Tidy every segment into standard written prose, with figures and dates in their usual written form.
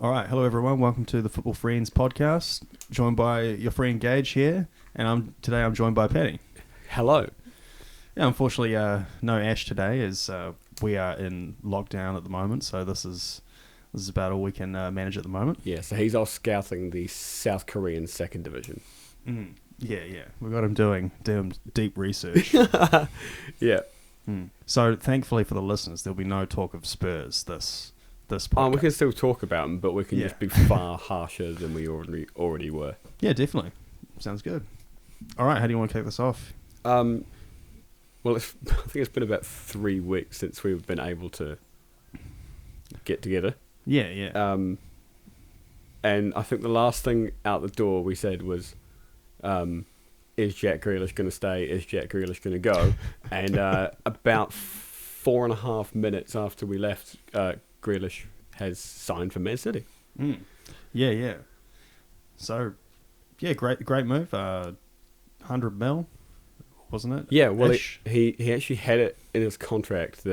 All right, hello everyone. Welcome to the Football Friends podcast. Joined by your friend Gage here, and today I'm joined by Paddy. Hello. Yeah, unfortunately, no Ash today, as we are in lockdown at the moment. So this is about all we can manage at the moment. Yeah, so he's off scouting the South Korean second division. Yeah, we got him doing deep research. Yeah. So thankfully for the listeners, there'll be no talk of Spurs this podcast. We can still talk about them, but we can just be far harsher than we already were. Yeah, definitely. Sounds good. All right, how do you want to kick this off? Well, I think it's been about 3 weeks since we've been able to get together. Yeah. And I think the last thing out the door we said was, is Jack Grealish going to stay? Is Jack Grealish going to go? And about 4.5 minutes after we left, Grealish has signed for Man City. Yeah. So, yeah, great move. 100 mil, wasn't it? Yeah, well, he actually had it in his contract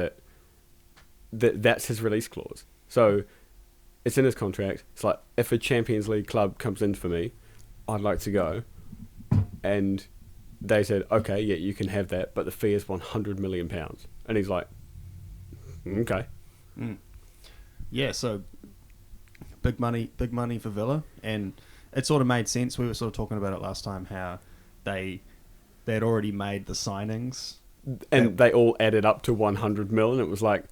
that's his release clause. So it's in his contract. It's like, if a Champions League club comes in for me, I'd like to go. And they said, okay, yeah, you can have that, but the fee is £100 million. And he's like, okay. Yeah, so big money for Villa, and it sort of made sense. We were sort of talking about it last time, how they'd already made the signings, and they all added up to 100 mil, and it was like,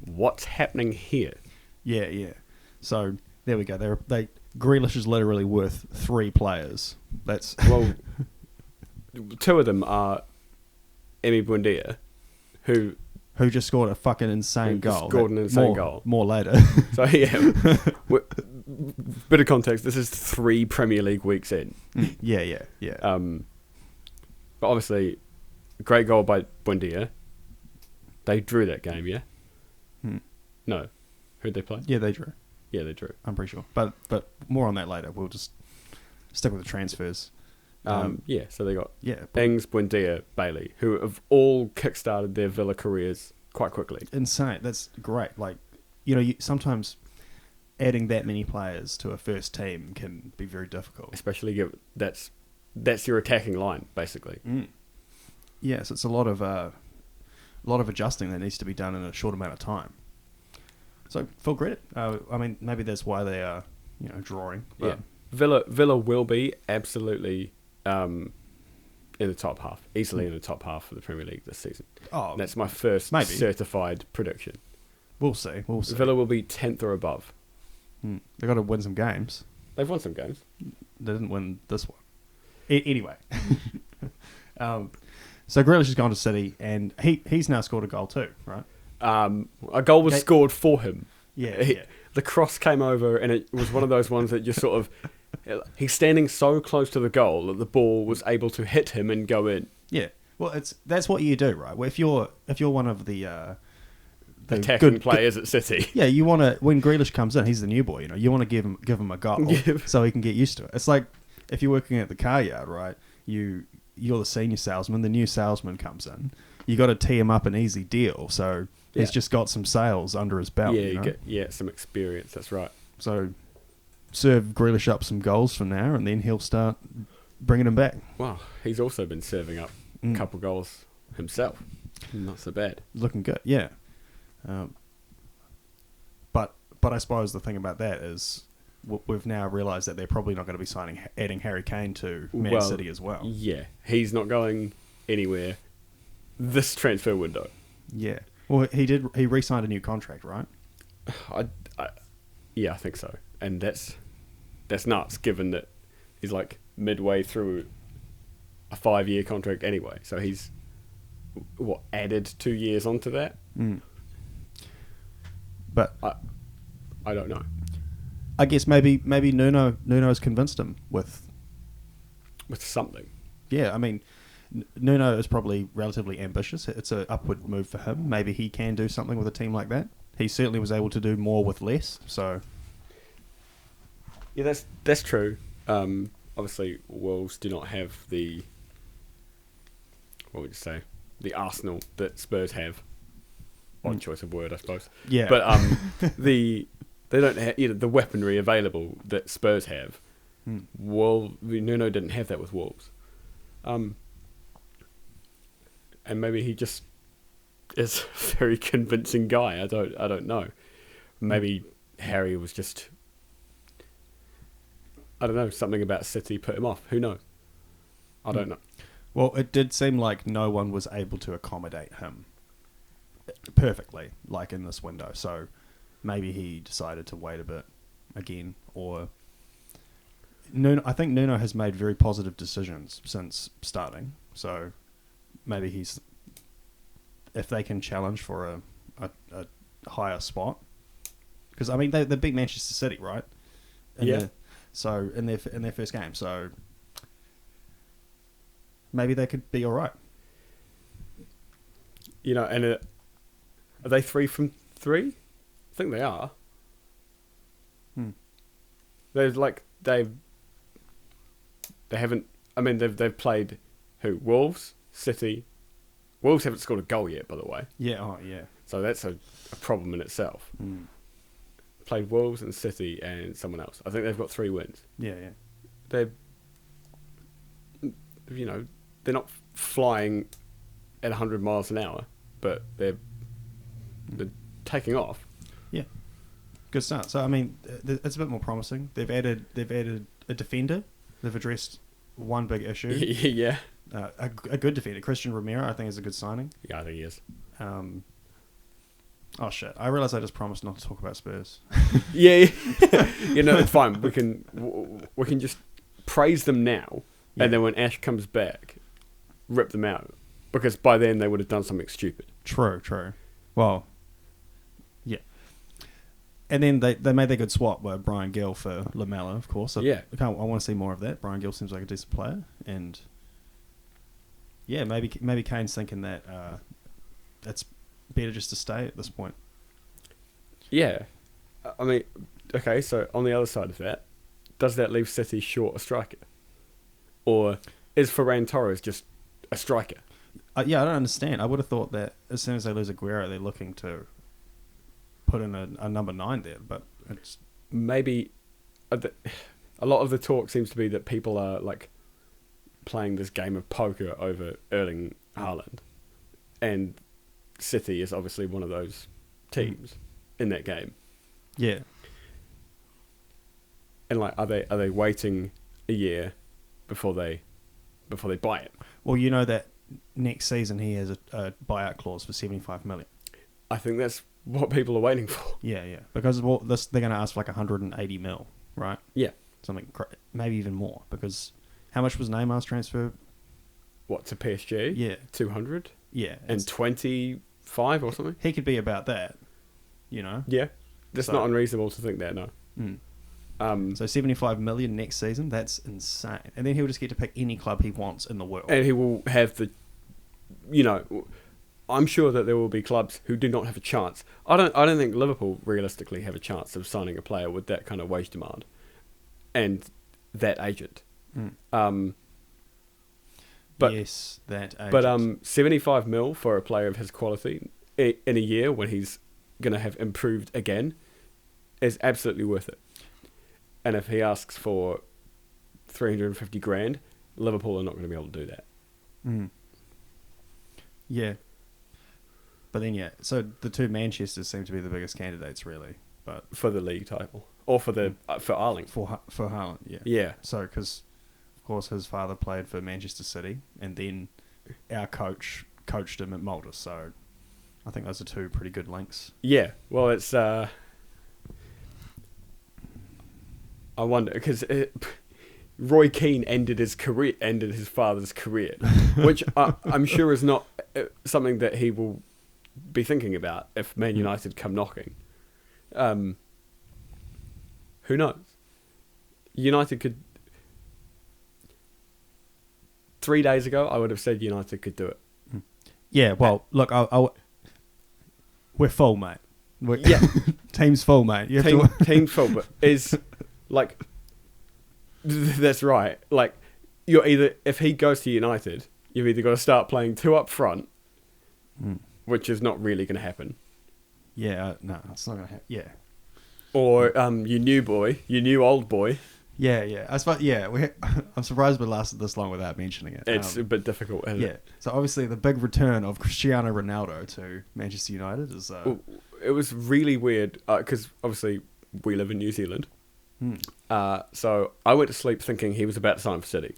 what's happening here? Yeah. So there we go. Grealish is literally worth 3 players. That's well, 2 of them are Emi Buendia, who just scored a fucking insane goal. Scored an insane goal. More later. So yeah, bit of context. This is 3 Premier League weeks in. Yeah. But obviously, a great goal by Buendia. They drew that game, yeah? No. Who'd they play? Yeah, they drew. Yeah, they drew. I'm pretty sure. But more on that later. We'll just stick with the transfers. Yeah, so they got Yeah, Ings, Buendia, Bailey, who have all kickstarted their Villa careers quite quickly. Insane. That's great. Like, sometimes adding that many players to a first team can be very difficult. Especially given that's your attacking line, basically. Yeah, so it's a lot of adjusting that needs to be done in a short amount of time. So full credit. I mean, maybe that's why they are, drawing. But Yeah, Villa will be absolutely in the top half, easily in the top half of the Premier League this season. Oh, that's my first certified prediction. We'll see. Villa will be 10th or above. They've got to win some games. They've won some games. They didn't win this one. Anyway. So Grealish has gone to City, and he's now scored a goal too, right? A goal was scored for him. Yeah. The cross came over, and it was one of those ones that just sort of... He's standing so close to the goal that the ball was able to hit him and go in. Yeah. Well, that's what you do, right? Well, if you're one of the attacking players at City. Yeah, you want to, when Grealish comes in, he's the new boy, you want to give him a goal so he can get used to it. It's like if you're working at the car yard, right? You're the senior salesman, the new salesman comes in. You got to tee him up an easy deal, so he's just got some sales under his belt. Yeah, you get some experience. That's right. So serve Grealish up some goals from there, and then he'll start bringing them back. Wow, he's also been serving up a couple goals himself. Not so bad. Looking good, yeah. But I suppose the thing about that is we've now realised that they're probably not going to be adding Harry Kane to Man City as well. Yeah, he's not going anywhere this transfer window. Yeah. Well, he re-signed a new contract, right? Yeah, I think so. And that's nuts, given that he's like midway through a 5-year contract anyway. So he's added 2 years onto that. But I don't know. I guess maybe Nuno's convinced him with something. Yeah, I mean, Nuno is probably relatively ambitious. It's an upward move for him. Maybe he can do something with a team like that. He certainly was able to do more with less. So yeah, that's true. Obviously, Wolves do not have the, what would you say, the arsenal that Spurs have. Odd choice of word, I suppose. Yeah. But the They don't have the weaponry available that Spurs have. Mm. Nuno didn't have that with Wolves. And maybe he just is a very convincing guy. I don't know. Maybe Harry was just, I don't know, something about City put him off. Who knows? I don't know. Well, it did seem like no one was able to accommodate him perfectly, like in this window. So maybe he decided to wait a bit again, or Nuno. I think Nuno has made very positive decisions since starting. So maybe if they can challenge for a higher spot, because I mean they beat Manchester City, right? So in their first game, so maybe they could be all right. And are they 3 from 3? I think they are. They haven't. I mean, they've played who? Wolves, City. Wolves haven't scored a goal yet, by the way. Yeah. Oh, yeah. So that's a problem in itself. Played Wolves and City and someone else. I think they've got 3 wins. Yeah. They're not flying at 100 miles an hour, but they're taking off. Yeah. Good start. So I mean, it's a bit more promising. They've added a defender. They've addressed one big issue. Yeah. A good defender. Christian Romero, I think, is a good signing. Yeah, I think he is. Oh shit! I realised I just promised not to talk about Spurs. Yeah. It's fine. We can just praise them now, and then when Ash comes back, rip them out, because by then they would have done something stupid. True. Well, yeah. And then they made their good swap with Brian Gill for Lamela, of course. I want to see more of that. Brian Gill seems like a decent player, and yeah, maybe Kane's thinking that it's better just to stay at this point. Yeah, I mean, okay. So on the other side of that, does that leave City short a striker, or is Ferran Torres just a striker? Yeah, I don't understand. I would have thought that as soon as they lose Aguero, they're looking to put in a number 9 there, but it's maybe a lot of the talk seems to be that people are like playing this game of poker over Erling Haaland, and City is obviously one of those teams in that game. Yeah. And like, are they waiting a year before they buy it? Well, you know that next season he has a buyout clause for 75 million. I think that's what people are waiting for. Yeah. Because they're going to ask for like 180 mil, right? Yeah. Something maybe even more, because how much was Neymar's transfer? What, to PSG? Yeah. 200? Yeah. And 25 or something? He could be about that, Yeah. That's not unreasonable to think that, no. So 75 million next season, that's insane. And then he'll just get to pick any club he wants in the world. And he will have I'm sure that there will be clubs who do not have a chance. I don't think Liverpool realistically have a chance of signing a player with that kind of wage demand and that agent. But yes, that agent. But 75 mil for a player of his quality in a year when he's going to have improved again is absolutely worth it. And if he asks for 350 grand, Liverpool are not going to be able to do that. Yeah. But then, so the two Manchesters seem to be the biggest candidates, really. But for the league title. Or for Arling. For Haaland, yeah. Yeah. So, because, of course, his father played for Manchester City, and then our coach coached him at Malta, so I think those are two pretty good links. Yeah. Well, it's... I wonder, because Roy Keane ended his father's career, which I'm sure is not something that he will be thinking about if Man United come knocking. Who knows? United could... 3 days ago, I would have said United could do it. Yeah, well, look, we're full, mate. Yeah. Team's full, mate. Team's full, but is... Like, that's right. Like, you're either... If he goes to United, you've either got to start playing 2 up front, which is not really going to happen. Yeah, no, it's not going to happen. Yeah. Or your new old boy. Yeah. I suppose, I'm surprised we lasted this long without mentioning it. It's a bit difficult, isn't it? So obviously the big return of Cristiano Ronaldo to Manchester United is... It was really weird, because obviously we live in New Zealand. So I went to sleep thinking he was about to sign for City.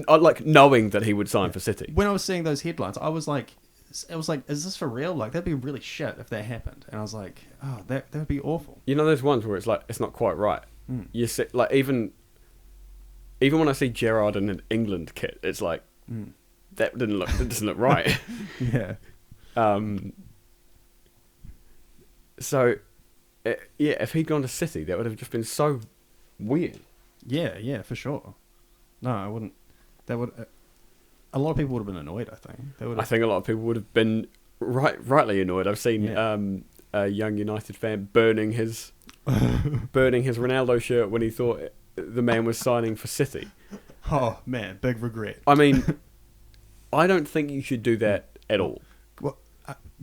Like knowing that he would sign for City. When I was seeing those headlines, I was like, is this for real? Like, that'd be really shit if that happened. And I was like, oh, that would be awful. You know those ones where it's like, it's not quite right. You see, like, even when I see Gerrard in an England kit, it's like, that doesn't look right. Yeah. So, if he'd gone to City, that would have just been so weird. Yeah, for sure. No, I wouldn't. That would. A lot of people would have been annoyed. I think. I think a lot of people would have been rightly annoyed. I've seen a young United fan burning his Ronaldo shirt when he thought the man was signing for City. Oh man, big regret. I mean, I don't think you should do that at all. Well,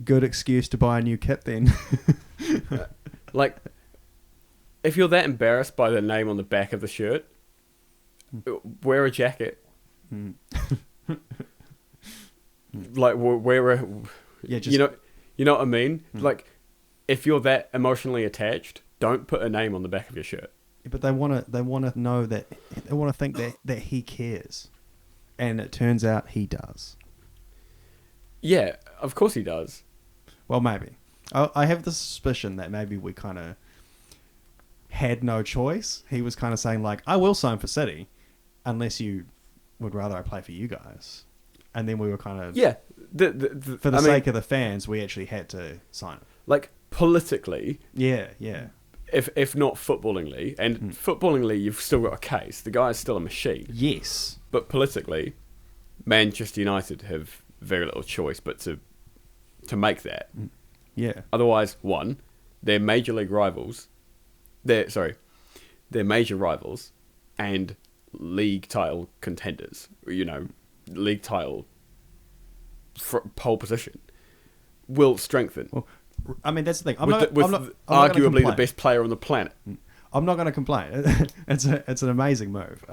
good excuse to buy a new kit then. Like, if you're that embarrassed by the name on the back of the shirt, wear a jacket. Like, wear a... Yeah, just... You know what I mean? Like, if you're that emotionally attached, don't put a name on the back of your shirt. But they want to know that... They want to think that he cares. And it turns out he does. Yeah, of course he does. Well, maybe. I have the suspicion that maybe we kind of had no choice. He was kind of saying, like, I will sign for City unless you would rather I play for you guys. And then we were kind of... Yeah. For the sake of the fans, we actually had to sign it. Like, politically... Yeah. If not footballingly, and footballingly you've still got a case. The guy's still a machine. Yes. But politically, Manchester United have very little choice but to make that. Yeah. Otherwise, one, they're major league rivals. They're major rivals and league title contenders. You know, league title pole position will strengthen. Well, I mean, that's the thing. I'm arguably the best player on the planet. I'm not going to complain. It's an amazing move.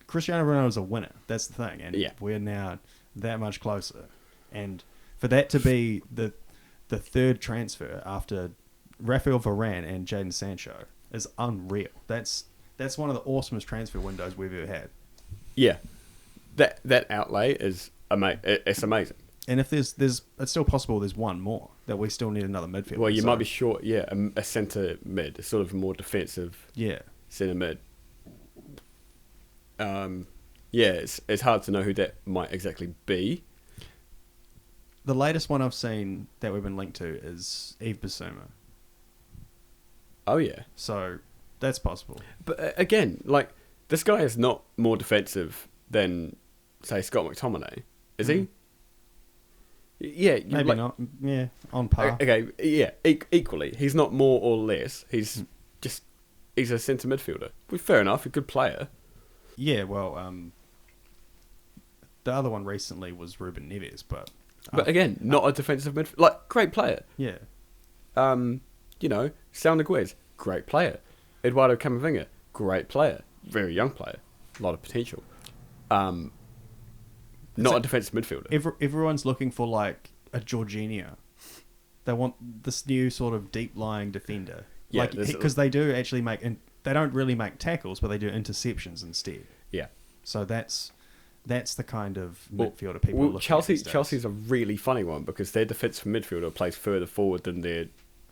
Cristiano Ronaldo is a winner. That's the thing, and we're now that much closer. And for that to be the third transfer after Rafael Varane and Jadon Sancho is unreal. That's one of the awesomest transfer windows we've ever had. Yeah, that outlay is it's amazing. And if there's it's still possible there's one more that we still need another midfielder. Well, you might be short. Yeah, a centre mid, a sort of more defensive. Yeah, centre mid. It's hard to know who that might exactly be. The latest one I've seen that we've been linked to is Yves Bissouma. Oh yeah, so that's possible. But again, like, this guy is not more defensive than, say, Scott McTominay, is he? Yeah, maybe not. Yeah, on par. Okay, yeah, equally, he's not more or less. He's he's a centre midfielder. Well, fair enough, a good player. Yeah, well, the other one recently was Ruben Neves, but again, not a defensive midfielder. Like, great player. Yeah. Sal Niguez, great player. Eduardo Camavinga, great player. Very young player. A lot of potential. Not a defensive midfielder. Everyone's looking for, like, a Jorginho. They want this new sort of deep-lying defender. Yeah, because they do actually they don't really make tackles, but they do interceptions instead. Yeah. So that's the kind of midfielder people are looking at. Chelsea's a really funny one because their defensive midfielder plays further forward than their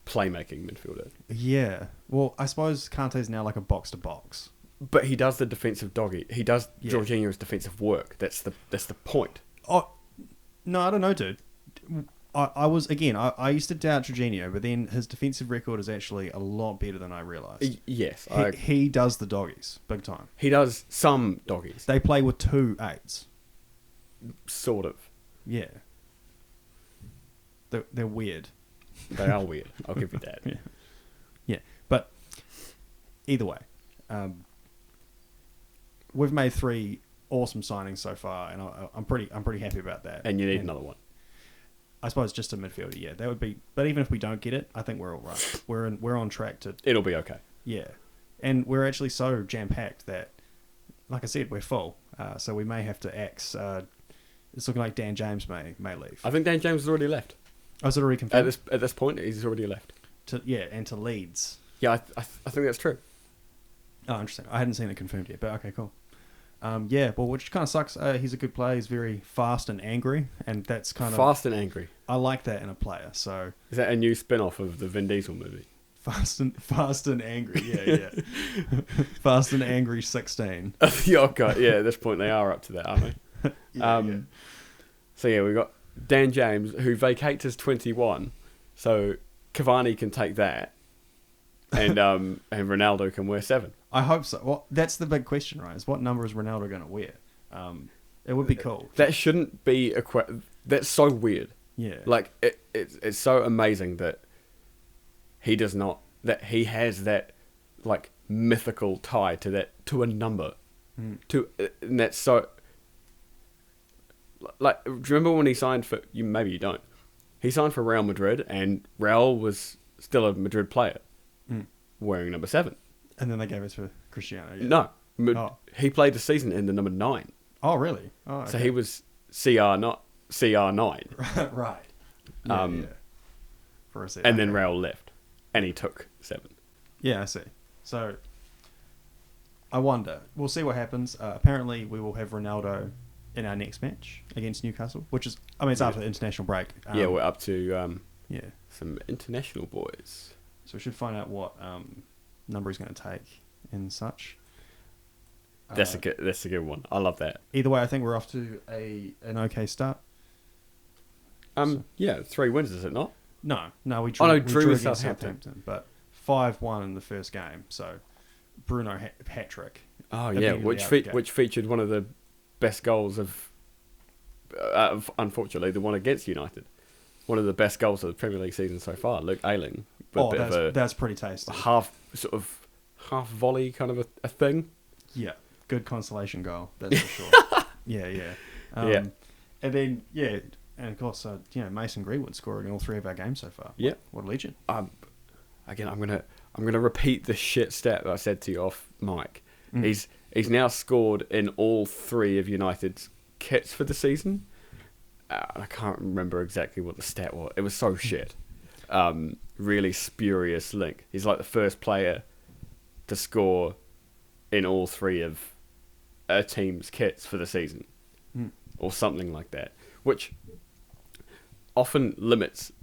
playmaking midfielder. Yeah. Well, I suppose Kante's now like a box-to-box. But he does the defensive doggy. He does Jorginho's defensive work. That's the point. Oh, no, I don't know, dude. I used to doubt Jorginho, but then his defensive record is actually a lot better than I realised. Yes. He does the doggies, big time. He does some doggies. They play with 2 8s. Sort of. Yeah. They're weird. They are weird. I'll give you that. Yeah. But either way, we've made 3 awesome signings so far, and I'm pretty happy about that. And you need another one. I suppose just a midfielder, yeah, that would be. But even if we don't get it, I think we're all right. We're on track to. It'll be okay. Yeah, and we're actually so jam packed that, like I said, we're full. So we may have to axe. It's looking like Dan James may leave. I think Dan James has already left. Oh, is it already confirmed? At this point, he's already left. And to Leeds. Yeah, I think that's true. Oh, interesting. I hadn't seen it confirmed yet, but okay, cool. Yeah, well, which kind of sucks. He's a good player. He's very fast and angry, and that's kind of fast and angry. I like that in a player. So is that a new spin-off of the Vin Diesel movie? Fast and angry. Yeah. Fast and angry 16. Oh god, yeah. At this point, they are up to that, aren't they? Yeah. So yeah, we got Dan James, who vacates his 21, so Cavani can take that, and Ronaldo can wear 7. I hope so. Well, that's the big question, right? Is what number is Ronaldo going to wear? It would be cool. That shouldn't be that's so weird. Yeah. Like it's so amazing that he does not, that he has that like mythical tie to a number. And that's so, like, do you remember when he signed for, maybe you don't, he signed for Real Madrid and Raul was still a Madrid player wearing number 7. And then they gave it to Cristiano. Yeah. No. He played the season in the number 9. Oh, really? Oh, okay. So he was CR9. Right. Yeah. For a second. And then Raul left and he took 7. Yeah, I see. So I wonder. We'll see what happens. Apparently, we will have Ronaldo in our next match against Newcastle, which is, I mean, it's after the international break. We're up to yeah, some international boys. So we should find out what number he's going to take and such. That's a good one. I love that. Either way, I think we're off to an okay start. Yeah, 3 wins, is it not? No, we drew, drew with against Southampton, but 5-1 in the first game. So Bruno hat trick. Oh yeah, which featured one of the best goals of unfortunately the one against United. One of the best goals of the Premier League season so far. Luke Ayling. That's pretty tasty. Half volley kind of a thing. Yeah, good consolation goal. That's for sure. Yeah. Yeah. And then and of course Mason Greenwood scoring in all 3 of our games so far. Yeah, what a legend. Again, I'm gonna repeat the shit stat that I said to you off mic. He's now scored in all 3 of United's kits for the season. I can't remember exactly what the stat was. It was so shit. Really spurious link. He's like the first player to score in all 3 of a team's kits for the season, or something like that, which often limits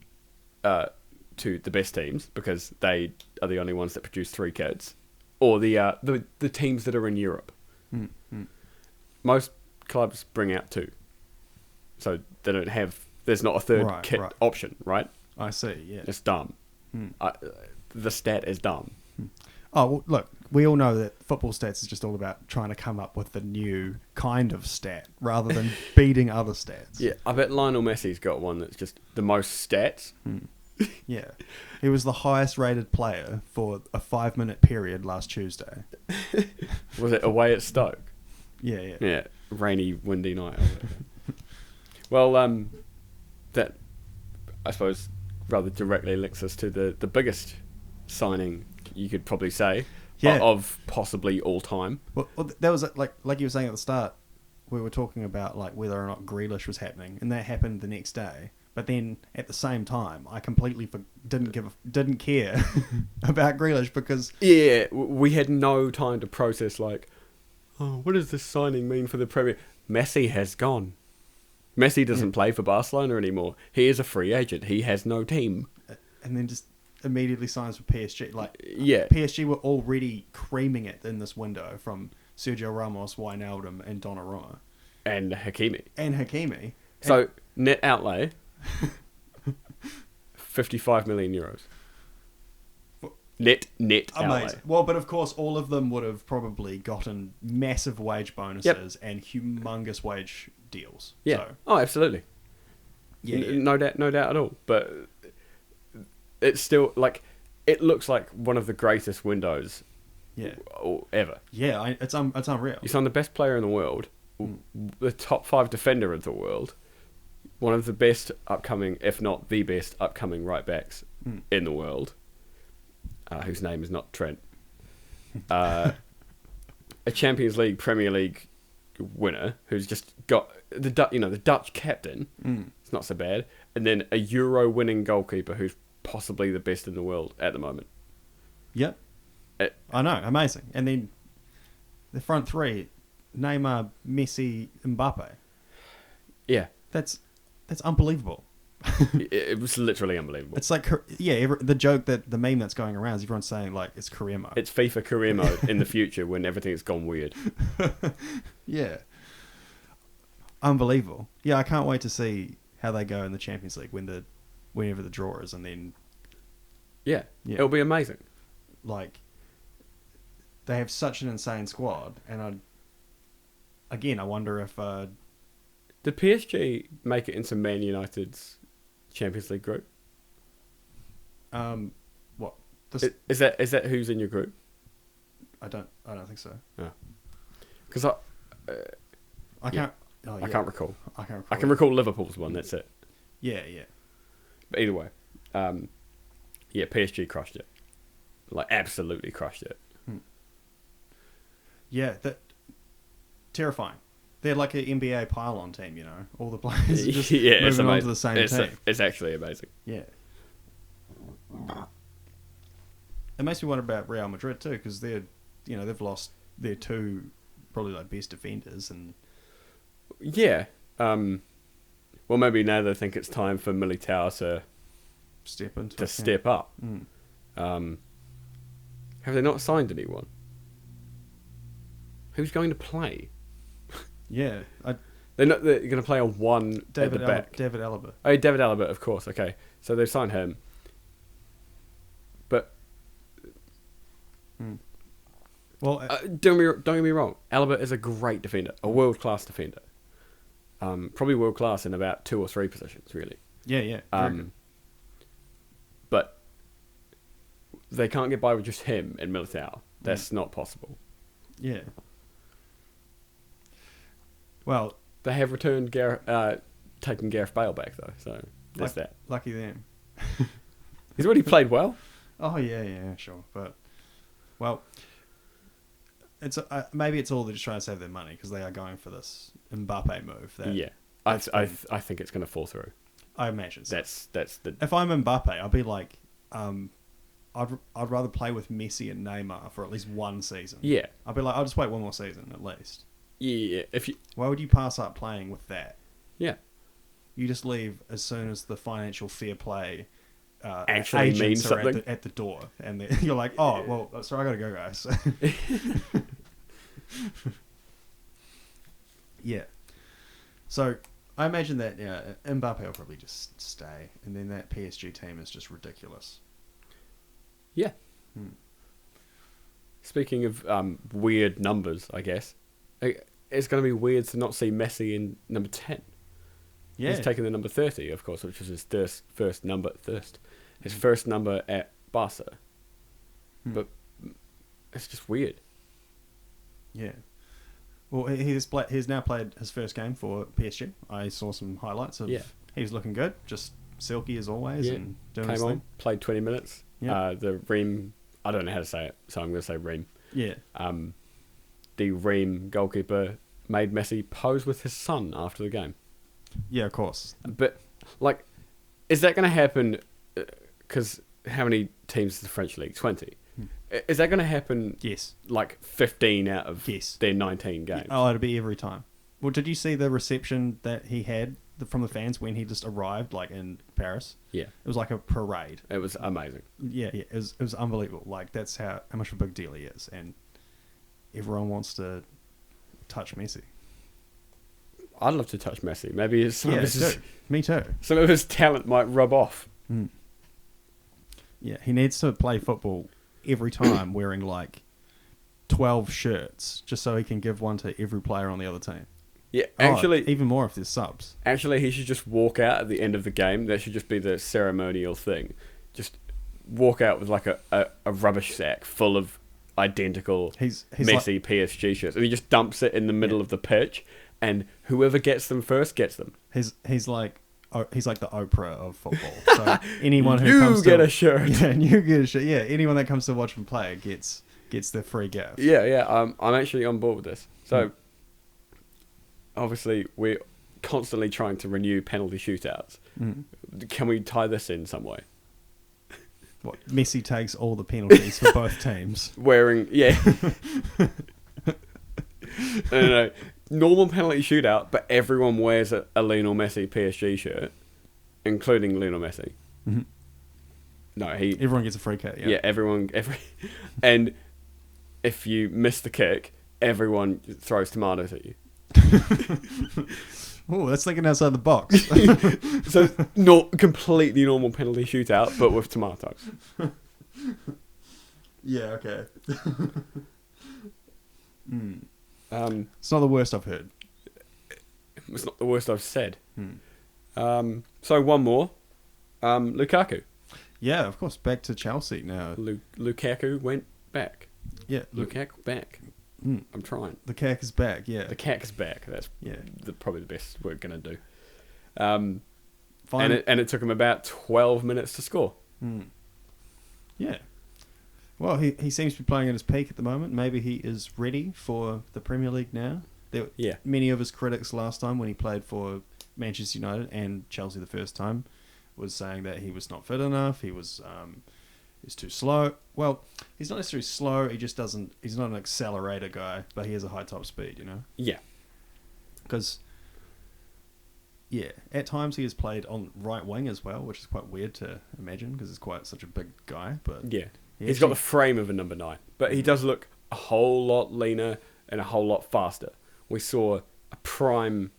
to the best teams because they are the only ones that produce 3 kits, or the teams that are in Europe. Most clubs bring out 2, so they don't have. There's not a third kit option, right? I see. Yeah, it's dumb. The stat is dumb. Oh, well, look, we all know that football stats is just all about trying to come up with the new kind of stat rather than beating other stats. Yeah, I bet Lionel Messi's got one that's just the most stats. Yeah. He was the highest rated player for a 5-minute period last Tuesday. Was it away at Stoke? Yeah. Yeah, rainy, windy night. Well, that, I suppose, rather directly links us to the biggest signing, you could probably say, of possibly all time. Well, that was like you were saying at the start, we were talking about like whether or not Grealish was happening, and that happened the next day. But then at the same time, I completely didn't care about Grealish because we had no time to process like, what does this signing mean for the Premier? Messi has gone. Messi doesn't play for Barcelona anymore. He is a free agent. He has no team. And then just immediately signs for PSG. Yeah. PSG were already creaming it in this window from Sergio Ramos, Wijnaldum, and Donnarumma. And Hakimi. So, net outlay, 55 million euros. Net outlay. Amazing. Well, but of course, all of them would have probably gotten massive wage bonuses and humongous wage deals. Yeah. So, oh, absolutely. Yeah. No doubt at all. But it's still like, it looks like one of the greatest windows ever. Yeah, it's unreal. You sign the best player in the world, the top 5 defender of the world, one of the best upcoming, if not the best upcoming right backs in the world, whose name is not Trent. A Champions League, Premier League winner who's just got the Dutch captain. It's not so bad, and then a Euro winning goalkeeper who's possibly the best in the world at the moment. Yep. I know, amazing. And then the front three, Neymar, Messi, Mbappe. Yeah. That's unbelievable. It was literally unbelievable. It's like, the joke the meme that's going around is everyone's saying like it's career mode. It's FIFA career mode in the future when everything's gone weird. Yeah. Unbelievable. Yeah, I can't wait to see how they go in the Champions League whenever the draw is, and then yeah, it'll be amazing. Like, they have such an insane squad, and I wonder if did PSG make it into Man United's Champions League group? What? Is that who's in your group? I don't think so. Because I can't. Oh, yeah. I can't recall. I can recall Liverpool's one. That's it. Yeah. But either way, PSG crushed it. Like, absolutely crushed it. Yeah, that terrifying. They're like an NBA pile-on team, all the players are just moving on to the same team. It's actually amazing. Yeah. It makes me wonder about Real Madrid too, because they've lost their two probably like best defenders, and yeah. Well, maybe now they think it's time for Militao to step up. Have they not signed anyone? Who's going to play? Yeah, they're going to play on one at the back. David Alaba. Oh, David Alaba, of course. Okay, so they've signed him. But well, don't get me wrong. Alaba is a great defender, a world-class defender. Probably world-class in about 2 or 3 positions, really. Yeah. But they can't get by with just him and Militao. That's not possible. Yeah. Well, they have returned taken Gareth Bale back though, so that's that. Lucky them. He's already played well. Oh yeah, sure, but well, it's maybe it's all they're just trying to save their money because they are going for this Mbappe move. I think it's going to fall through. I imagine so. That's the. If I'm Mbappe, I'll be like, I'd rather play with Messi and Neymar for at least one season. Yeah, I'll be like, I'll just wait one more season at least. Yeah, why would you pass up playing with that? Yeah, you just leave as soon as the financial fair play actually means something at the door, and you're like, oh well, sorry, I gotta go, guys. Yeah. So I imagine that Mbappe will probably just stay, and then that PSG team is just ridiculous. Yeah. Speaking of weird numbers, I guess it's going to be weird to not see Messi in number 10. Yeah. He's taken the number 30, of course, which was his first number at Barca. But it's just weird. Yeah. Well, he's now played his first game for PSG. I saw some highlights of. Yeah. He was looking good, just silky as always, and doing his thing. Played 20 minutes. Yeah. The Ream, I don't know how to say it, so I'm going to say Ream. Yeah. The Ream goalkeeper made Messi pose with his son after the game. Yeah, of course. But like, is that going to happen? Because how many teams is the French league? 20. Is that going to happen? Yes. Like 15 out of their 19 games. Oh, it'll be every time. Well, did you see the reception that he had from the fans when he just arrived, like in Paris? Yeah. It was like a parade. It was amazing. Yeah. It was unbelievable. Like, that's how much of a big deal he is, and everyone wants to touch Messi. I'd love to touch Messi. Maybe me too. Some of his talent might rub off. Yeah, he needs to play football every time wearing like 12 shirts just so he can give one to every player on the other team. Yeah, actually, even more if there's subs. Actually, he should just walk out at the end of the game. That should just be the ceremonial thing. Just walk out with like a rubbish sack full of identical Messi PSG shirts, and he just dumps it in the middle of the pitch, and whoever gets them first gets them. He's like he's like the Oprah of football. So anyone who you comes get to a shirt. yeah, and you get a shirt. Yeah, anyone that comes to watch him play gets the free gift. Yeah. I'm actually on board with this. So obviously we're constantly trying to renew penalty shootouts. Can we tie this in some way? What, Messi takes all the penalties for both teams. Wearing no. Normal penalty shootout, but everyone wears a Lionel Messi PSG shirt, including Lionel Messi. Mm-hmm. No, everyone gets a free kick. Yeah, and if you miss the kick, everyone throws tomatoes at you. Oh, that's thinking outside the box. So not completely normal penalty shootout, but with tomatoes. Yeah. Okay. It's not the worst I've heard. It's not the worst I've said. So one more. Lukaku. Yeah, of course. Back to Chelsea now. Lukaku went back. Yeah, Lukaku back. I'm trying. The cack is back. Yeah, the cack is back. That's probably the best we're gonna do. And it took him about 12 minutes to score. Yeah. Well, he seems to be playing at his peak at the moment. Maybe he is ready for the Premier League now. Many of his critics last time when he played for Manchester United and Chelsea the first time was saying that he was not fit enough. He's too slow. Well, he's not necessarily slow. He's not an accelerator guy, but he has a high top speed, you know? Yeah. Because, at times he has played on right wing as well, which is quite weird to imagine because he's quite such a big guy. But yeah. He's got the frame of a number 9, but he does look a whole lot leaner and a whole lot faster. We saw probably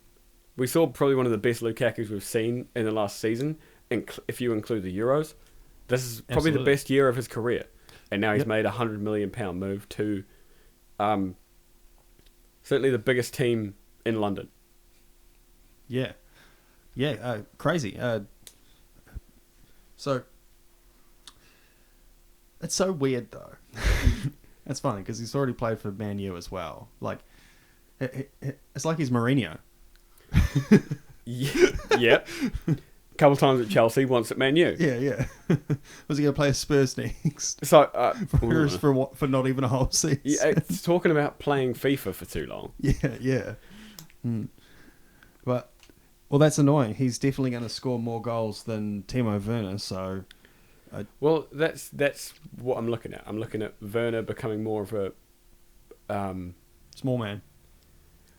one of the best Lukakus we've seen in the last season, if you include the Euros. This is probably the best year of his career. And now he's made a £100 million move to certainly the biggest team in London. Yeah. Yeah, crazy. So... It's so weird, though. It's funny, because he's already played for Man U as well. Like, it's like he's Mourinho. Yep. A couple times at Chelsea, once at Man U. Yeah. Was he going to play Spurs next? So, for not even a whole season? Yeah, it's talking about playing FIFA for too long. Yeah. But, well, that's annoying. He's definitely going to score more goals than Timo Werner, so... Well, that's what I'm looking at. I'm looking at Werner becoming more of a... small man.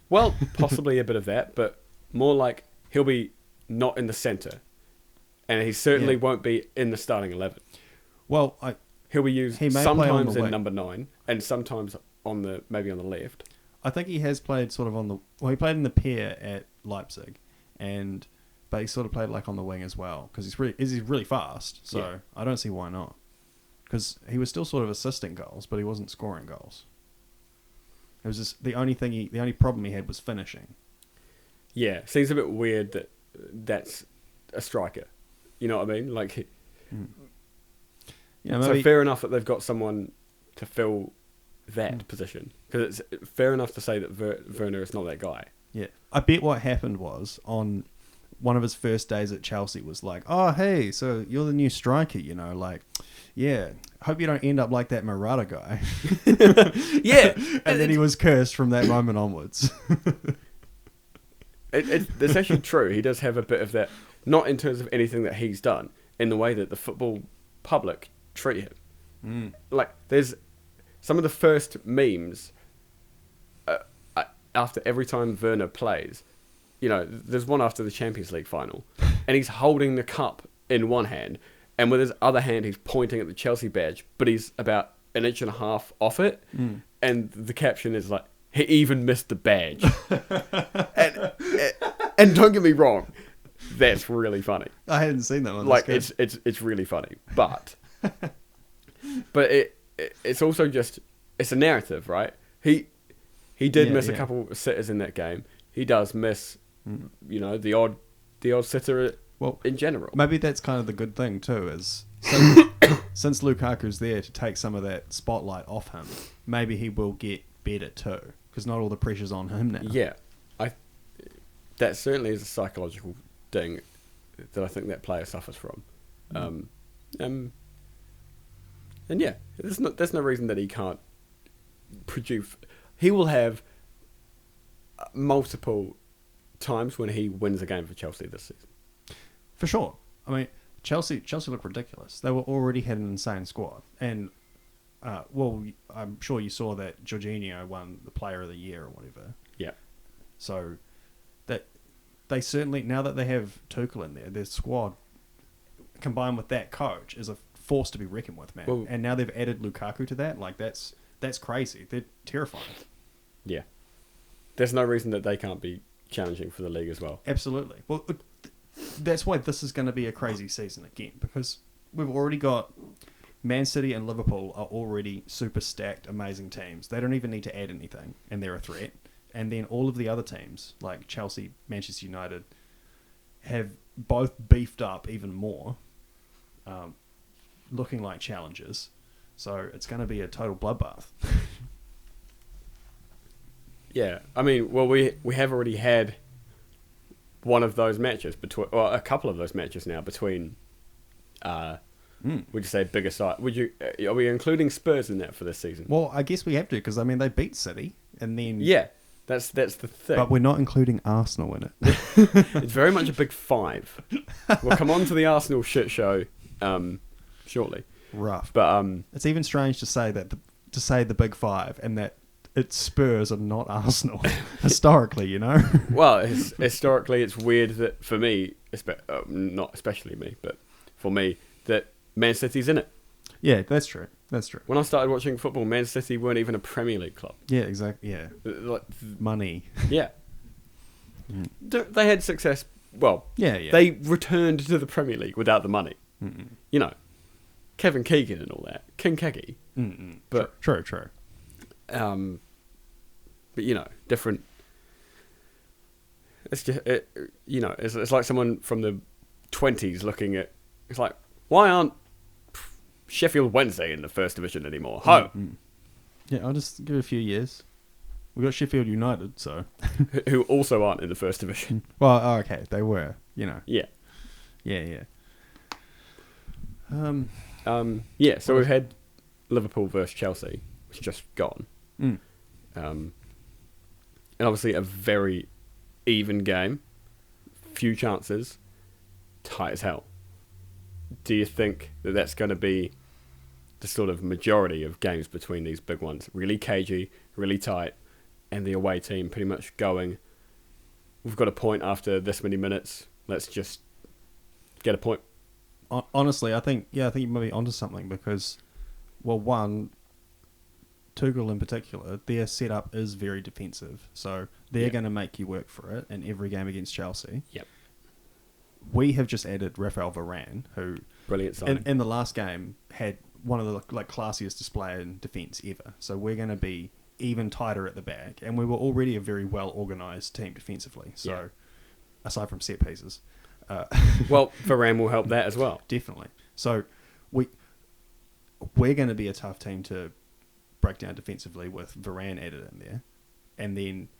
Well, possibly a bit of that, but more like he'll be not in the centre. And he certainly won't be in the starting 11. Well, he'll be used sometimes in number 9 and sometimes maybe on the left. I think he has played sort of he played in the pair at Leipzig, but he sort of played like on the wing as well because he's really fast. So I don't see why not. Because he was still sort of assisting goals, but he wasn't scoring goals. It was just the only problem he had was finishing. Yeah, seems a bit weird that's a striker. You know what I mean? Like, so fair enough that they've got someone to fill that position because it's fair enough to say that Werner is not that guy. Yeah, I bet what happened was on one of his first days at Chelsea was like, oh, hey, so you're the new striker, you know, like, yeah, hope you don't end up like that Murata guy. Yeah. And then he was cursed from that moment onwards. It's actually true. He does have a bit of that, not in terms of anything that he's done, in the way that the football public treat him. Like, there's some of the first memes after every time Werner plays. You know, there's one after the Champions League final, and he's holding the cup in one hand, and with his other hand, he's pointing at the Chelsea badge, but he's about an inch and a half off it, and the caption is like, he even missed the badge. and don't get me wrong, that's really funny. I hadn't seen that one. Like, it's really funny, but it's also just, it's a narrative, right? He did miss a couple of sitters in that game. He does miss... You know, the odd sitter in general. Maybe that's kind of the good thing too, is since Lukaku's there to take some of that spotlight off him, maybe he will get better too, because not all the pressure's on him now. Yeah, that certainly is a psychological thing. that I think that player suffers from. And yeah, there's no reason that he can't produce. He will have multiple times when he wins a game for Chelsea this season. For sure. I mean, Chelsea look ridiculous. They already had an insane squad, and I'm sure you saw that Jorginho won the Player of the Year or whatever. Yeah. So that they certainly, now that they have Tuchel in there, their squad combined with that coach is a force to be reckoned with, man. Well, and now they've added Lukaku to that. Like that's crazy. They're terrifying. Yeah. There's no reason that they can't be challenging for the league as well. Absolutely. Well, that's why this is going to be a crazy season again, because we've already got Man City and Liverpool are already super stacked, amazing teams. They don't even need to add anything, and they're a threat. And then all of the other teams, like Chelsea, Manchester United, have both beefed up even more, looking like challengers. So it's going to be a total bloodbath. Yeah, I mean, well, we have already had one of those matches a couple of those matches now between. Would you say bigger side? Are we including Spurs in that for this season? Well, I guess we have to, because I mean they beat City, and then yeah, that's the thing. But we're not including Arsenal in it. It's very much a big five. We'll come on to the Arsenal shit show shortly. Rough, but it's even strange to say that to say the big five and that it's Spurs and not Arsenal historically, you know. Well, historically, it's weird that for me, not especially me, but for me, that Man City's in it. Yeah, that's true. That's true. When I started watching football, Man City weren't even a Premier League club. Yeah, exactly. Yeah, like money. Yeah, they had success. Well, yeah. They returned to the Premier League without the money. Mm-mm. You know, Kevin Keegan and all that, King Keki. But true. But you know, different. It's just it's like someone from the 20s looking at. It's like, why aren't Sheffield Wednesday in the first division anymore? Yeah, I'll just give it a few years. We got Sheffield United, so who also aren't in the first division. Well, okay, they were. You know. Yeah. Yeah. So we've had Liverpool versus Chelsea, which is just gone. And obviously a very even game, few chances, tight as hell. Do you think that that's going to be the sort of majority of games between these big ones? Really cagey, really tight, and the away team pretty much going, we've got a point after this many minutes, let's just get a point. Honestly, I think you might be onto something, because, well, one, Tuchel in particular, their setup is very defensive, so they're going to make you work for it in every game against Chelsea. Yep. We have just added Rafael Varane, who brilliant signing. In the last game had one of the classiest display in defence ever. So we're going to be even tighter at the back, and we were already a very well organised team defensively. So aside from set pieces, well, Varane will help that as well. Definitely. So we're going to be a tough team to break down defensively with Varane added in there, and then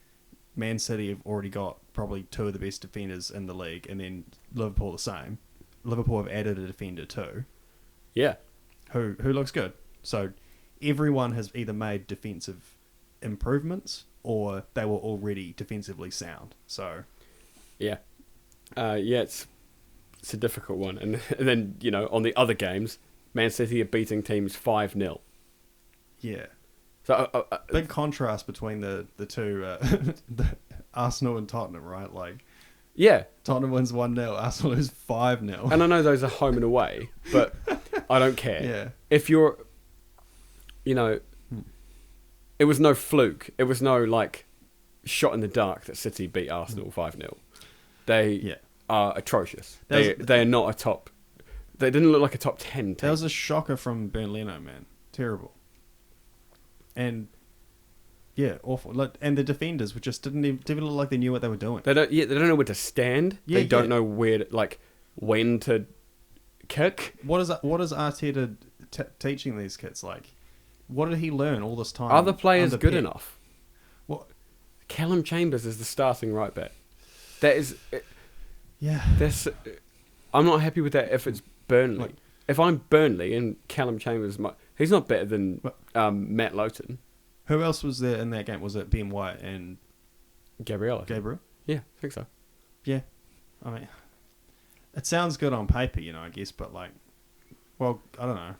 Man City have already got probably two of the best defenders in the league, and then Liverpool the same. Liverpool have added a defender too. Yeah. Who looks good. So everyone has either made defensive improvements or they were already defensively sound. So yeah. It's a difficult one. And then, you know, on the other games, Man City are beating teams 5-0. Yeah. So big contrast between the two, the Arsenal and Tottenham, right? Like, yeah, Tottenham wins 1-0, Arsenal lose 5-0. And I know those are home and away, but I don't care. Yeah. If you're, you know, it was no fluke. It was no like shot in the dark that City beat Arsenal 5-0. They are atrocious. They are not a top. They didn't look like a top 10 team. That was a shocker from Bernlino, man. Terrible. And yeah, awful. Like, and the defenders didn't even look like they knew what they were doing. They don't know where to stand. They don't know where to, when to kick. What is Arteta teaching these kids? Like, what did he learn all this time? Are the players good enough? What? Callum Chambers is the starting right back. That is. Yeah. That's. I'm not happy with that if it's Burnley. Like, if I'm Burnley and Callum Chambers, he's not better than Matt Lowton. who else was there in that game? Was it Ben White and Gabriel? Gabriel? Yeah, I think so. Yeah. I mean, it sounds good on paper, I guess, but like, well, I don't know.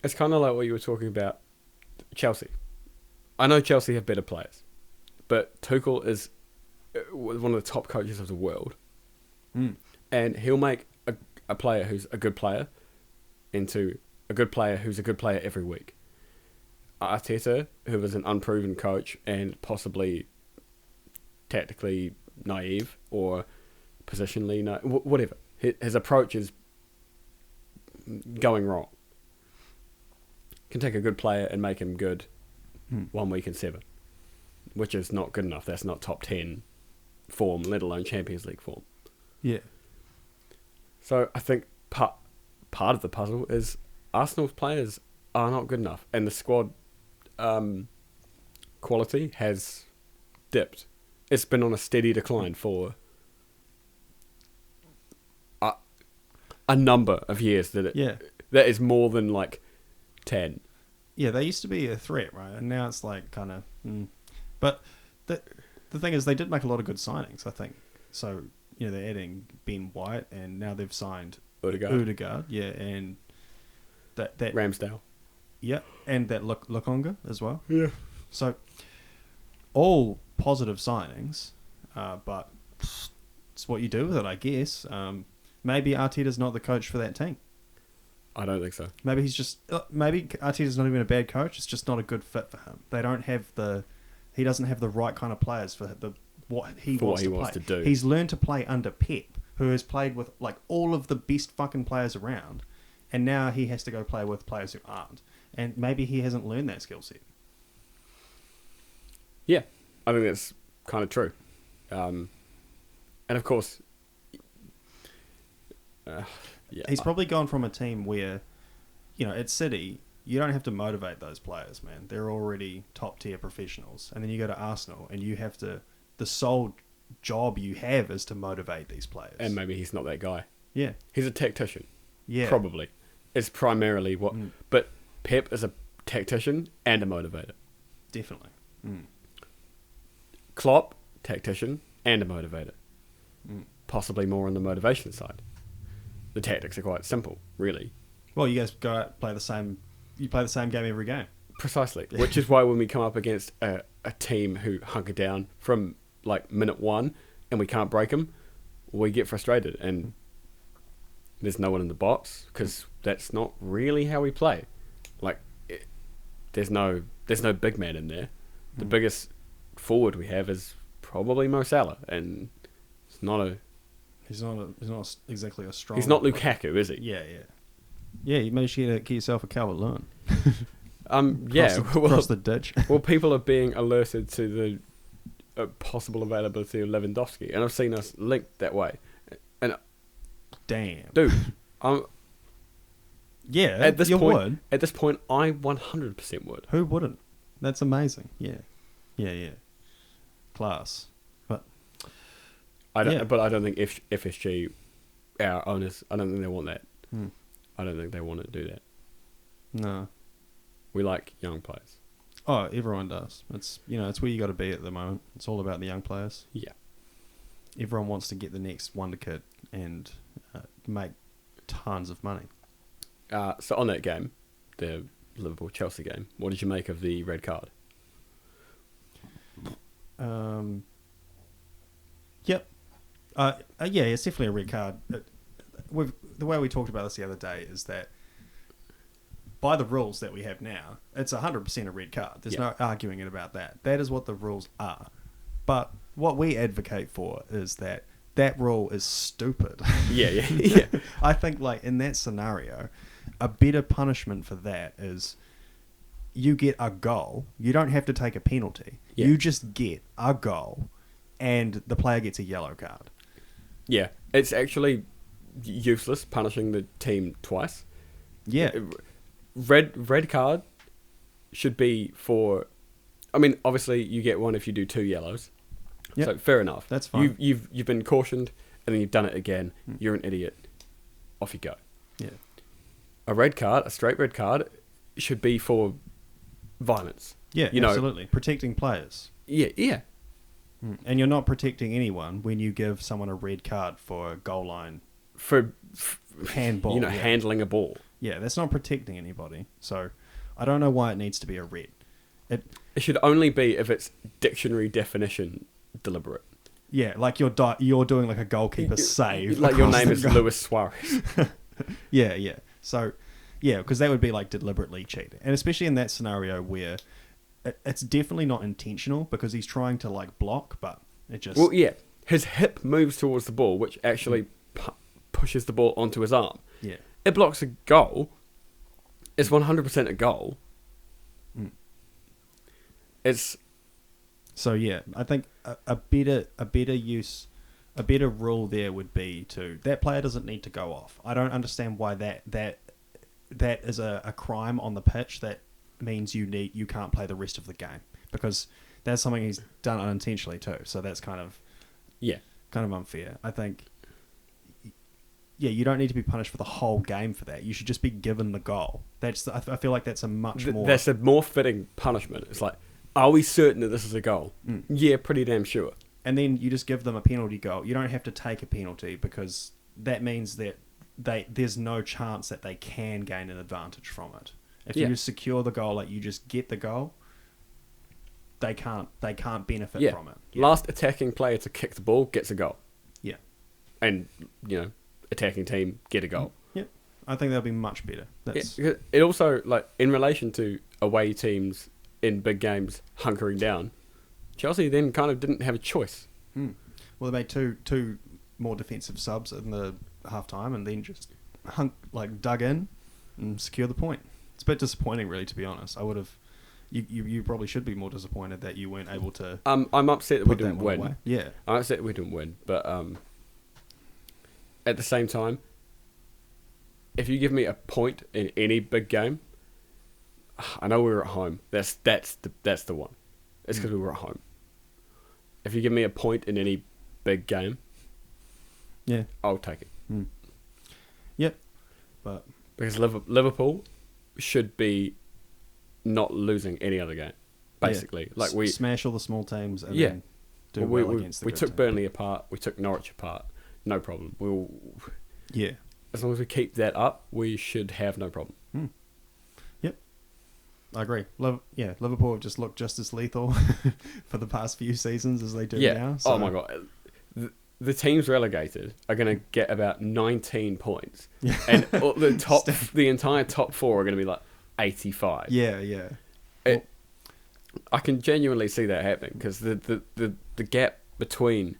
It's kind of like what you were talking about, Chelsea. I know Chelsea have better players, but Tuchel is one of the top coaches of the world. And he'll make a player who's a good player into a good player who's a good player every week. Arteta, who is an unproven coach and possibly tactically naive or positionally whatever, his approach is going wrong. Can take a good player and make him good 1 week in 7, which is not good enough. That's not top 10 form, let alone Champions League form. Yeah. So I think part of the puzzle is Arsenal's players are not good enough, and the squad quality has dipped. It's been on a steady decline for a number of years. That is more than like 10. Yeah, they used to be a threat, right? And now it's like kind of... But the thing is, they did make a lot of good signings, I think. So, they're adding Ben White, and now they've signed Odegaard, yeah, and that Ramsdale. Yeah, and that Lukonga as well. Yeah. So, all positive signings, but it's what you do with it, I guess. Maybe Arteta's not the coach for that team. I don't think so. Maybe maybe Arteta's not even a bad coach. It's just not a good fit for him. He doesn't have the right kind of players for what he wants to do. He's learned to play under Pep, who has played with like all of the best fucking players around, and now he has to go play with players who aren't. And maybe he hasn't learned that skill set. Yeah, I think that's kind of true. And of course, he's probably gone from a team where, at City, you don't have to motivate those players, man. They're already top tier professionals. And then you go to Arsenal and you have to, the sole job you have is to motivate these players. And maybe he's not that guy. Yeah. He's a tactician. Yeah. Probably. It's primarily what... But Pep is a tactician and a motivator. Definitely. Klopp, tactician and a motivator. Possibly more on the motivation side. The tactics are quite simple, really. Well, you guys go out and you play the same game every game. Precisely. Which is why when we come up against a team who hunker down from like minute 1 and we can't break them, we get frustrated and there's no one in the box because that's not really how we play. Like, there's no big man in there. The biggest forward we have is probably Mo Salah, and it's not a... He's not exactly a strong... He's not Lukaku, is he? Yeah. Yeah, you managed to get yourself a Calvert-Lewin. Across the ditch. Well, people are being alerted to the possible availability of Lewandowski, and I've seen us linked that way. And damn, dude, yeah. At this point, I 100% would. Who wouldn't? That's amazing. Yeah. Class. But I don't think FSG, our owners, I don't think they want that. I don't think they want to do that. No. We like young players. Oh, everyone does. It's it's where you got to be at the moment. It's all about the young players. Yeah. Everyone wants to get the next wonder kid and make tons of money. So on that game, the Liverpool-Chelsea game, what did you make of the red card? Yep. Yeah, it's definitely a red card. The way we talked about this the other day is that by the rules that we have now, it's 100% a red card. There's no arguing about that. That is what the rules are. But what we advocate for is that rule is stupid. Yeah. I think like in that scenario, a better punishment for that is you get a goal. You don't have to take a penalty. Yeah. You just get a goal and the player gets a yellow card. Yeah. It's actually useless punishing the team twice. Yeah. Red card should be for... I mean, obviously you get one if you do 2 yellows. Yep. So fair enough. That's fine. You've been cautioned and then you've done it again. You're an idiot. off you go. Yeah. A straight red card, should be for violence. Yeah, absolutely. Protecting players. Yeah. And you're not protecting anyone when you give someone a red card for a goal line. For handball. Handling a ball. Yeah, that's not protecting anybody. So I don't know why it needs to be a red. It should only be if it's dictionary definition deliberate. Yeah, like you're doing like a goalkeeper save. Like your name is Luis Suarez. Yeah. So, yeah, because that would be like deliberately cheating. And especially in that scenario where it's definitely not intentional because he's trying to like block, but it just... Well, yeah, his hip moves towards the ball, which actually pushes the ball onto his arm. Yeah. It blocks a goal. It's 100% a goal. It's... So yeah, I think a better rule there would be that player doesn't need to go off. I don't understand why that is a crime on the pitch that means you can't play the rest of the game, because that's something he's done unintentionally too. So that's kind of unfair. I think you don't need to be punished for the whole game for that. You should just be given the goal. I feel like that's a much more... That's a more fitting punishment. It's like, are we certain that this is a goal? Yeah, pretty damn sure. And then you just give them a penalty goal. You don't have to take a penalty, because that means that there's no chance that they can gain an advantage from it. If you just secure the goal, like you just get the goal, they can't benefit from it. Yeah. Last attacking player to kick the ball gets a goal. Yeah. And, attacking team get a goal. Yeah. I think that'll be much better. It also, like, in relation to away teams in big games hunkering down, Chelsea then kind of didn't have a choice. Well, they made two more defensive subs in the half-time and then just dug in and secured the point. It's a bit disappointing, really, to be honest. I would have... You probably should be more disappointed that you weren't able to... I'm upset that we didn't win. Away. Yeah. I'm upset that we didn't win, but at the same time, if you give me a point in any big game, I know we were at home. That's the one. It's because we were at home. If you give me a point in any big game, I'll take it. Yep. But because Liverpool should be not losing any other game, basically. Like we smash all the small teams and then do well against the we good took team. Burnley apart. We took Norwich apart. No problem. As long as we keep that up, we should have no problem. Yep. I agree. Liverpool have just looked just as lethal for the past few seasons as they do now. So. Oh my god. The teams relegated are going to get about 19 points, and the entire top four are going to be like 85. Yeah. I can genuinely see that happening, because the gap between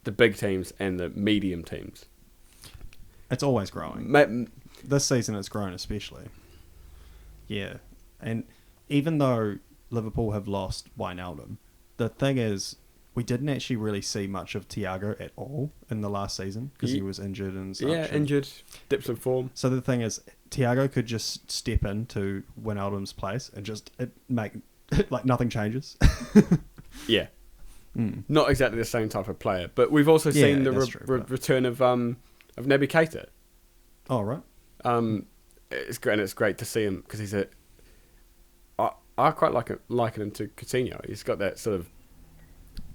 the big teams and the medium teams, it's always growing. This season it's grown especially. Yeah, and even though Liverpool have lost Wijnaldum, the thing is, we didn't actually really see much of Thiago at all in the last season because he was injured and such. Yeah, injured, dips in form. So the thing is, Thiago could just step into Wijnaldum's place and just make like nothing changes. Yeah. Not exactly the same type of player, but we've also seen the return of Naby Keita. Oh, right. It's great, and it's great to see him, because he's I quite liken him to Coutinho. He's got that sort of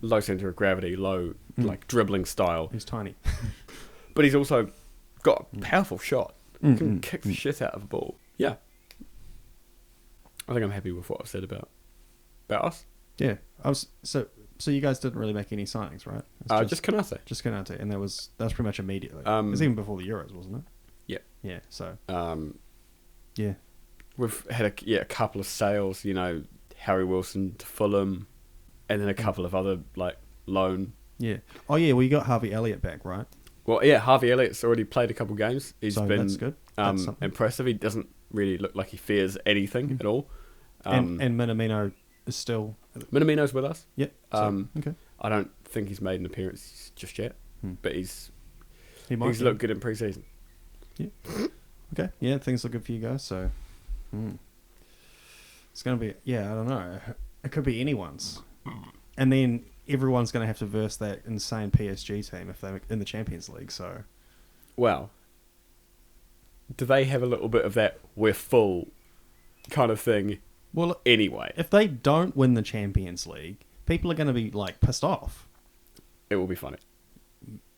low centre of gravity, low like dribbling style. He's tiny, but he's also got a powerful shot. Can kick the shit out of a ball. Yeah, I think I'm happy with what I've said about us. Yeah, so you guys didn't really make any signings, right? Just Konate. Just Konate, and that was pretty much immediately. It was even before the Euros, wasn't it? Yeah. Yeah. So. Yeah. We've had a couple of sales. Harry Wilson to Fulham, and then a couple of other like loan. Yeah. Oh yeah. Well, you got Harvey Elliott back, right? Well, yeah. Harvey Elliott's already played a couple of games. He's been that's good. That's impressive. He doesn't really look like he fears anything at all. And Minamino is still. Minamino's with us. Yep. Okay. I don't think he's made an appearance just yet, but he's looked good in pre-season. Yeah. Okay. Yeah, things look good for you guys. So, it's gonna be. Yeah, I don't know. It could be anyone's, and then everyone's gonna have to verse that insane PSG team if they're in the Champions League. So, well, do they have a little bit of that we're full kind of thing Well, anyway? if they don't win the Champions League, people are going to be like pissed off. It will be funny.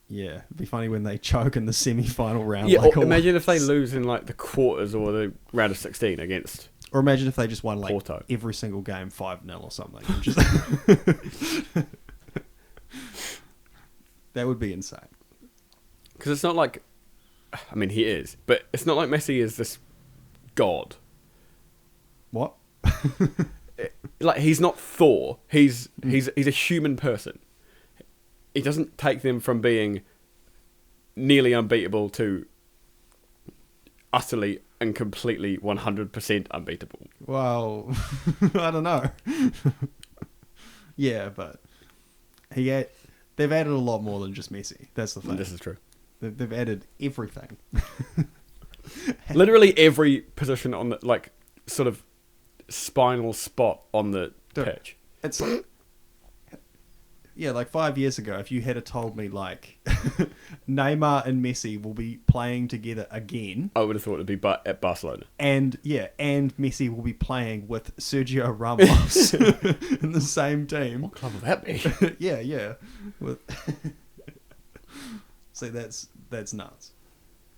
Yeah, it'd be funny when they choke in the semi-final round. Yeah, like or imagine if they lose in like the quarters or the round of 16 against... Or imagine if they just won like Porto. every single game 5-0 or something. Just that would be insane. Because it's not like... I mean, he is. But it's not like Messi is this god. What? Like, he's not Thor. He's a human person. He doesn't take them from being nearly unbeatable to utterly and completely 100% unbeatable. Well, I don't know. Yeah, but they've added a lot more than just Messi. That's the thing. This is true. They've added everything. Literally every position on the, like, sort of spinal spot on the pitch. It's like... Yeah, like 5 years ago, if you had told me, like, Neymar and Messi will be playing together again... I would have thought it'd be at Barcelona. And Messi will be playing with Sergio Ramos in the same team. What club will that be? Yeah. See, that's nuts.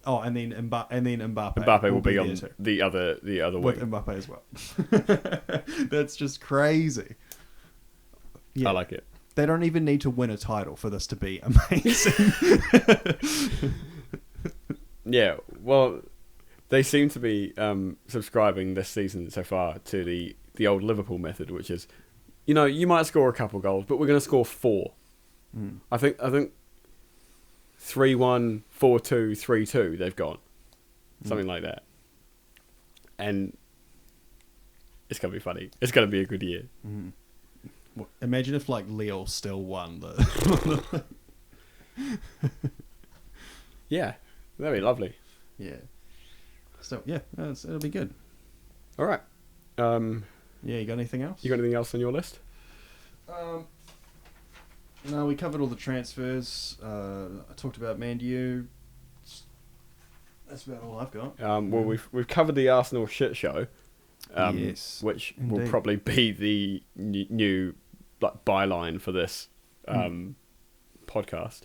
Oh, and then Mbappe. Mbappe will be on too. the other With wing. Mbappe as well. That's just crazy. Yeah. I like it. They don't even need to win a title for this to be amazing. Yeah, well, they seem to be subscribing this season so far to the old Liverpool method, which is, you might score a couple goals, but we're going to score 4. I think 3-1, 4-2, 3-2. They've gone something like that, and it's going to be funny. It's going to be a good year. Imagine if like Lille still won the. Yeah, that'd be lovely. Yeah. So yeah, it'll be good. All right. Yeah, you got anything else? You got anything else on your list? No, we covered all the transfers. I talked about Man U. That's about all I've got. Well, we've covered the Arsenal shit show. Yes, which indeed. will probably be the new like byline for this podcast.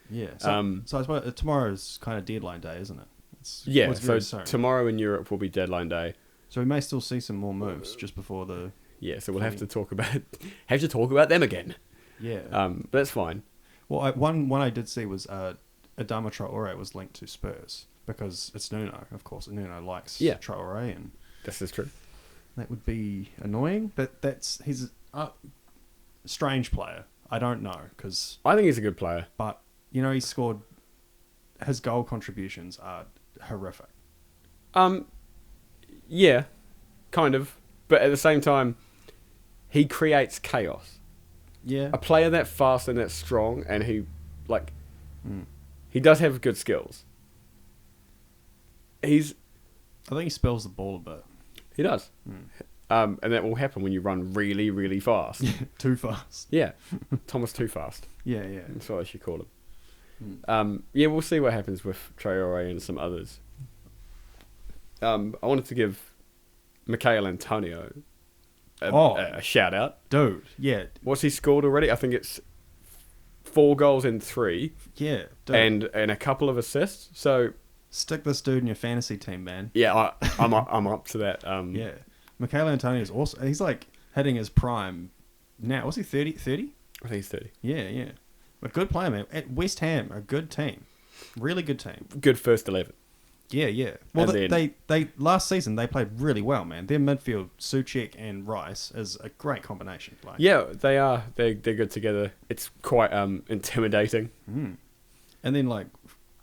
Yeah. So I suppose tomorrow's kind of deadline day, isn't it? It's very so soon. tomorrow in Europe will be deadline day. So we may still see some more moves just before the. Yeah, so we'll have to talk about them again. Yeah. But that's fine. Well, one I did see was Adama Traore was linked to Spurs because it's Nuno, of course. Nuno likes Traore, and This is true. that would be annoying. But he's a strange player. I don't know because, I think he's a good player. but he scored. His goal contributions are horrific. Yeah, kind of. But at the same time, he creates chaos. Yeah. A player that fast and that strong, and he does have good skills. I think he spills the ball a bit. He does. And that will happen when you run really, really fast. Too fast. Yeah. Thomas Too Fast. Yeah. That's what I should call him. Yeah, we'll see what happens with Traore and some others. I wanted to give Michael Antonio a shout out. Dude, yeah. What's he scored already? I think it's 4 goals in 3. Yeah, dude. And a couple of assists. So Stick this dude in your fantasy team, man. yeah, I'm up to that. Yeah. Michael Antonio is awesome. He's like hitting his prime now. Was he 30? 30? I think he's 30. Yeah. A good player, man. At West Ham, a good team. Really good team. Good first 11. Yeah. Well, And they last season they played really well, man. Their midfield, Souček and Rice, is a great combination. Like, Yeah, they are. They're good together. It's quite intimidating. and then like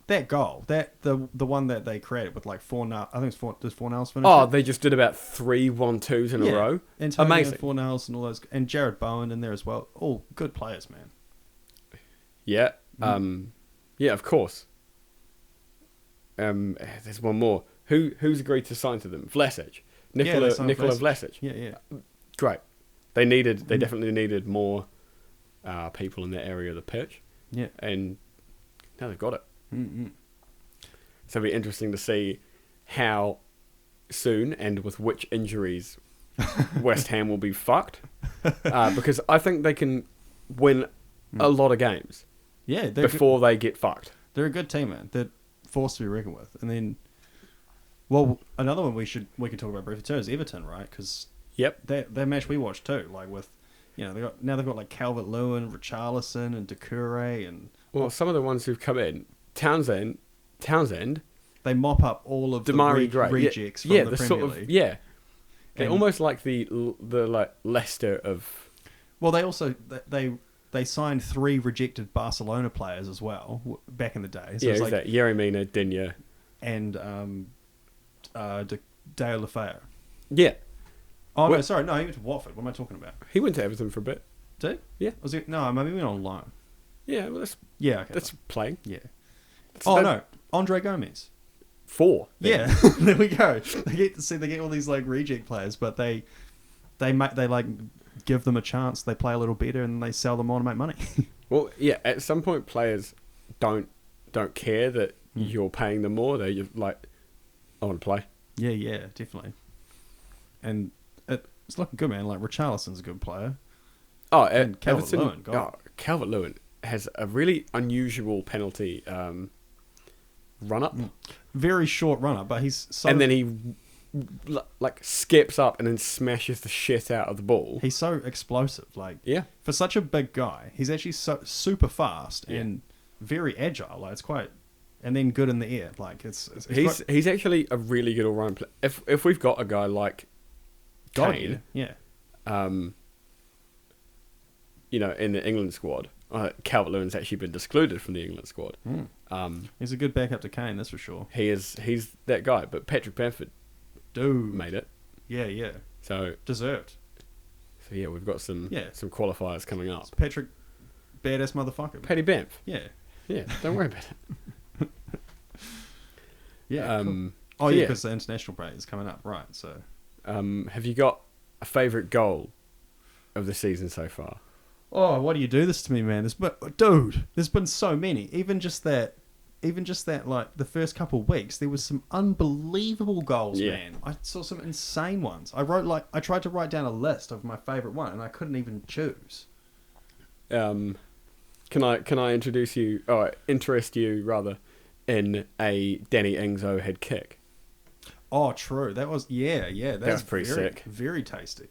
that goal, the one that they created with like 4-0. I think it's 4. Does 4-0 finish? Oh, it? they just did about 3 1-2s in a row. Antonio, Amazing. 4-0 and all those, and Jared Bowen in there as well. All good players, man. Yeah. Yeah, of course. There's one more. Who's agreed to sign to them? Vlasic. Nikola Vlasic. Yeah. Great. They definitely needed more people in that area of the pitch. Yeah. And now they've got it. So it'll be interesting to see how soon and with which injuries West Ham will be fucked. Because I think they can win a lot of games before they get fucked. They're a good team, man. They're forced to be reckoned with. And then, well, another one we can talk about briefly too is Everton, right? Because that match we watched too, like with, they've got like Calvert-Lewin, Richarlison, and Doucouré, and some of the ones who've come in, Townsend, they mop up all of Damari the rejects from the Premier League. They're almost like the like Leicester of. Well, they also they signed 3 rejected Barcelona players as well back in the day. So it's like Yeremina, Digne, and Dale Lefebvre. Yeah. Oh no, sorry, no, he went to Watford. What am I talking about? He went to Everton for a bit. Did he? Yeah. No, maybe he went on loan. Yeah, well, that's playing. Yeah. No, Andre Gomez. 4. Then. Yeah, there we go. They get all these like reject players, but they like give them a chance. They play a little better, and they sell them on to make money. Well, yeah. At some point, players don't care that you're paying them more. They're just like, I want to play. Yeah, definitely. And it's looking good, man. Like Richarlison's a good player. Oh, and Calvert-Lewin. Calvert-Lewin has a really unusual penalty run-up. Very short run-up, but he's so... And then he like skips up and then smashes the shit out of the ball. He's so explosive. Like, yeah. For such a big guy, he's actually so super fast and very agile. Like, it's quite... And then good in the air. Like, he's actually a really good all-round player. If we've got a guy like Kane... in the England squad... Calvert-Lewin's actually been excluded from the England squad. He's a good backup to Kane, that's for sure. He's that guy, but Patrick Bamford made it. Yeah. So deserved. So yeah, we've got some qualifiers coming up. It's Patrick, badass motherfucker. Paddy Bamf. Yeah. Don't worry about it. Yeah. Cool. Oh yeah, because the international break is coming up, right? So, have you got a favourite goal of the season so far? Oh, why do you do this to me, man? There's been so many. Even just that, like the first couple of weeks, there was some unbelievable goals, man. I saw some insane ones. I tried to write down a list of my favourite one, and I couldn't even choose. Can I interest you rather in a Danny Ings head kick? Oh, true. That was that was pretty sick. Very tasty.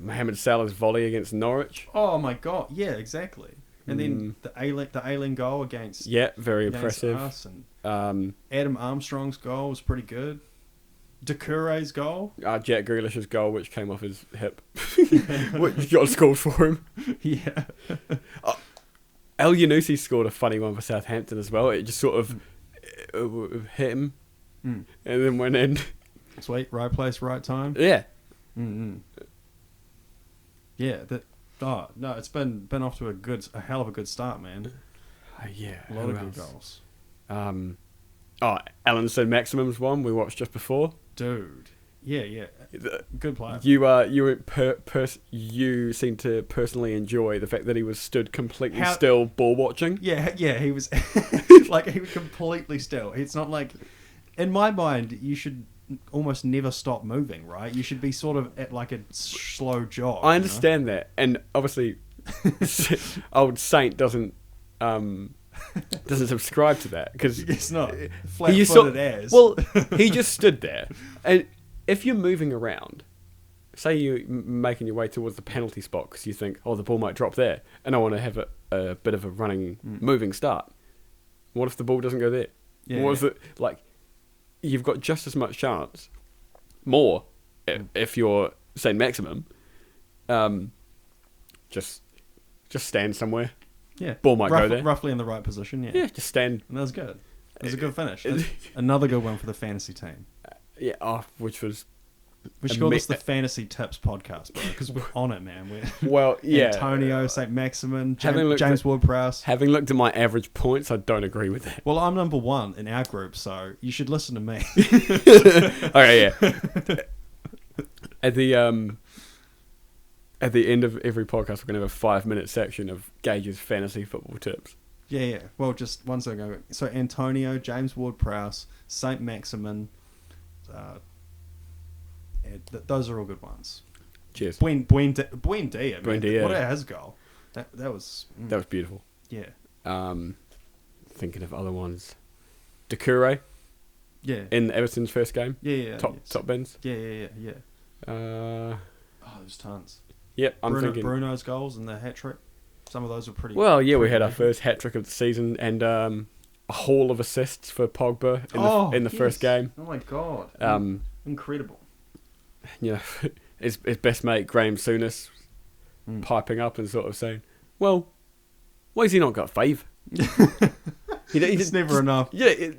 Mohamed Salah's volley against Norwich. Oh my god! Yeah, exactly. And then the Ayling goal against very impressive. Us and Adam Armstrong's goal was pretty good. Doucouré's goal. Jack Grealish's goal, which came off his hip, which got scored for him. Yeah. El Yunusi scored a funny one for Southampton as well. It just sort of hit him and then went in. Sweet, right place, right time. Yeah. Yeah, it's been off to a hell of a good start, man. A lot of good goals. Alan Saint-Maximin's one we watched just before. Dude, yeah, good player. You seem to personally enjoy the fact that he was stood completely still, ball watching. Yeah, he was like he was completely still. It's not like, in my mind, you should almost never stop moving, right? You should be sort of at like a slow jog. I understand that, and obviously, old Saint doesn't subscribe to that because it's not flat-footed as. Well, he just stood there, and if you're moving around, say you're making your way towards the penalty spot because you think, the ball might drop there, and I want to have a bit of a running, moving start. What if the ball doesn't go there? Yeah. What if it you've got just as much chance, more, if you're Saint Maximum. Just stand somewhere. Yeah, ball might go there. Roughly in the right position. Yeah, just stand. And that was good. It was a good finish. Another good one for the fantasy team. Which was. We should call this the Fantasy Tips Podcast, bro, because we're on it, man. Antonio, Saint Maximin, James Ward-Prowse. Having looked at my average points, I don't agree with that. Well, I'm number 1 in our group, so you should listen to me. Okay, yeah. At the end of every podcast, we're going to have a 5-minute section of Gage's fantasy football tips. Yeah. Well, just one second. So Antonio, James Ward-Prowse, Saint Maximin. Those are all good ones. Cheers. Buendia. Buendia. What a his goal. That was. That was beautiful. Yeah. Thinking of other ones. Doucouré. Yeah. In Everton's first game. Yeah. Top bins. Yeah. There's tons. Yep, I'm thinking Bruno's goals and the hat trick. Some of those were pretty. Well, yeah, pretty we had our amazing. first hat trick of the season and a haul of assists for Pogba in the first game. Oh my god. Incredible. You know, his best mate Graham Souness piping up and sort of saying, "Well, why has he not got 5?" It's never enough. Yeah,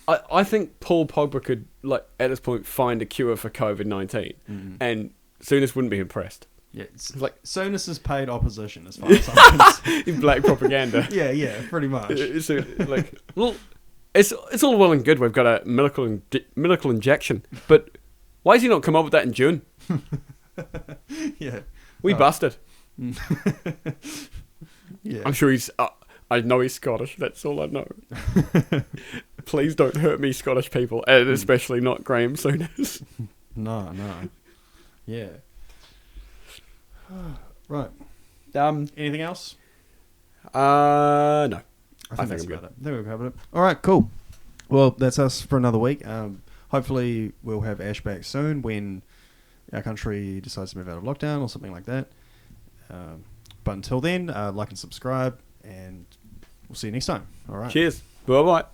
I think Paul Pogba could, like, at this point, find a cure for COVID-19, and Souness wouldn't be impressed. Yeah, it's like Souness is paid opposition as far as I'm concerned. In black propaganda. Yeah, pretty much. So, like, well, it's all well and good. We've got a miracle injection, but why has he not come up with that in June? Yeah, we busted. Yeah, I'm sure he's. I know he's Scottish. That's all I know. Please don't hurt me, Scottish people, and especially not Graham Souness. No. Yeah. Right. Anything else? No. I think I'm that's good. about it. I think we've covered it. All right, cool. Well, that's us for another week. Hopefully, we'll have Ash back soon when our country decides to move out of lockdown or something like that. But until then, like and subscribe, and we'll see you next time. All right. Cheers. Bye bye.